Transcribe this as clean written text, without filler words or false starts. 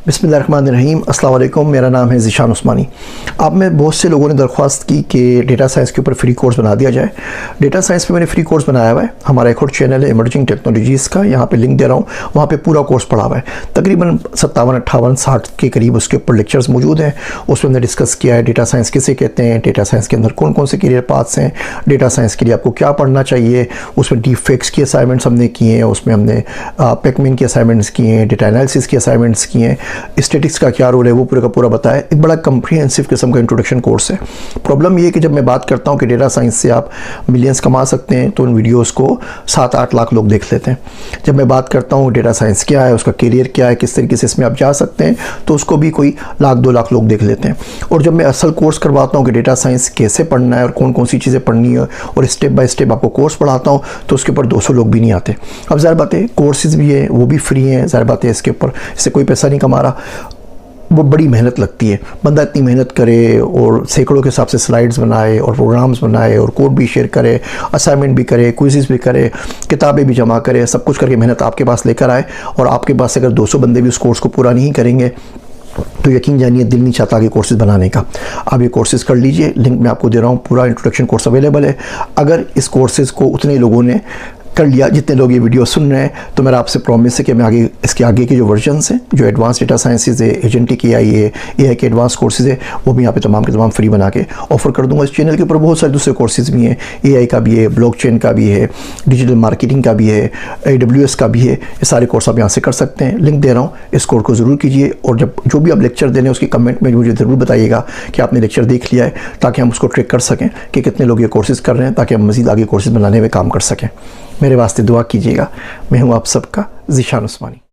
बिस्मिल्लाहिर्रहमानिर्रहीम। अस्सलाम वालेकुम। मेरा नाम है ज़ीशान उस्मानी। आप में बहुत से लोगों ने दरख्वास्त की कि डेटा साइंस के ऊपर फ्री कोर्स बना दिया जाए। डेटा साइंस पे मैंने फ्री कोर्स बनाया हुआ है। हमारा एक और चैनल है इमर्जिंग टेक्नोलॉजीज़ का, यहाँ पे लिंक दे रहा हूँ। वहाँ पे पूरा कोर्स पढ़ा हुआ है, तकरीबन 57, 58, 60 के करीब उसके ऊपर लेक्चर्स मौजूद हैं। उसमें हमने डिस्कस किया है डेटा साइंस किसे कहते हैं, डेटा साइंस के अंदर कौन कौन से करियर पाथ्स हैं, डेटा साइंस के लिए आपको क्या पढ़ना चाहिए। उसमें डीप फेक्स की असाइनमेंट्स हमने किए हैं, उसमें हमने पैकमेन की असाइनमेंट्स किए हैं, डेटा एनालिसिस की असाइनमेंट्स किए हैं, स्टैटिक्स का क्या रोल है वो पूरा का पूरा बताया। एक बड़ा कम्प्रीहेंसिव किस्म का इंट्रोडक्शन कोर्स है। प्रॉब्लम ये है कि जब मैं बात करता हूँ कि डेटा साइंस से आप मिलियंस कमा सकते हैं, तो उन वीडियोस को 7-8 लाख लोग देख लेते हैं। जब मैं बात करता हूँ डेटा साइंस क्या है, उसका करियर क्या है, किस तरीके से इसमें आप जा सकते हैं, तो उसको भी कोई 1-2 लाख लोग देख लेते हैं। और जब मैं असल कोर्स करवाता हूँ कि डेटा साइंस कैसे पढ़ना है और कौन कौन सी चीज़ें पढ़नी है, और स्टेप बाय स्टेप आपको कोर्स पढ़ाता हूँ, तो उसके ऊपर 200 लोग भी नहीं आते। अब ज़ाहिर बात है कोर्सेज़ भी है, वो भी फ्री हैं। ज़ाहिर बात है इसके ऊपर इससे कोई पैसा नहीं कमा रहा। वो बड़ी मेहनत लगती है, बंदा इतनी मेहनत करे और सैकड़ों के हिसाब से स्लाइड्स बनाए और प्रोग्राम्स बनाए और कोड भी शेयर करे, असाइनमेंट भी करे, क्विज़ेस भी करे, किताबें भी जमा करे, सब कुछ करके मेहनत आपके पास लेकर आए। और आपके पास से अगर 200 बंदे भी उस कोर्स को पूरा नहीं करेंगे तो यकीन जानिए दिल नहीं चाहता कि कोर्सेज़ बनाने का। आप ये कोर्सेज़ कर लीजिए, लिंक मैं आपको दे रहा हूँ। पूरा इंट्रोडक्शन कोर्स अवेलेबल है। अगर इस कोर्सेज़ को उतने लोगों ने कर लिया जितने लोग ये वीडियो सुन रहे हैं, तो मेरा आपसे प्रॉमिस है कि मैं आगे इसके आगे के जो वर्जन्स हैं, जो एडवांस डेटा साइंसेज है, एजेंटिक AI है, AI के एडवांस कोर्सेज़ है, वो भी यहाँ पे तमाम के तमाम फ्री बना के ऑफ़र कर दूंगा। इस चैनल के ऊपर बहुत सारे दूसरे कोर्सेज़ भी हैं, AI का भी है, ब्लॉकचेन का भी है, डिजिटल मार्केटिंग का भी है, AWS का भी है। ये सारे कोर्स आप यहाँ से कर सकते हैं। लिंक दे रहा हूँ, इस कोर्स को ज़रूर कीजिए। और जब जो भी आप लेक्चर देने उसकी कमेंट में मुझे ज़रूर बताइएगा कि आपने लेक्चर देख लिया है, ताकि हम उसको ट्रैक कर सकें कि कितने लोग ये कोर्सेज़ कर रहे हैं, ताकि हम मज़ीद आगे कोर्सेज़ बनाने में काम कर सकें। मेरे वास्ते दुआ कीजिएगा। मैं हूँ आप सबका ज़ीशान उस्मानी।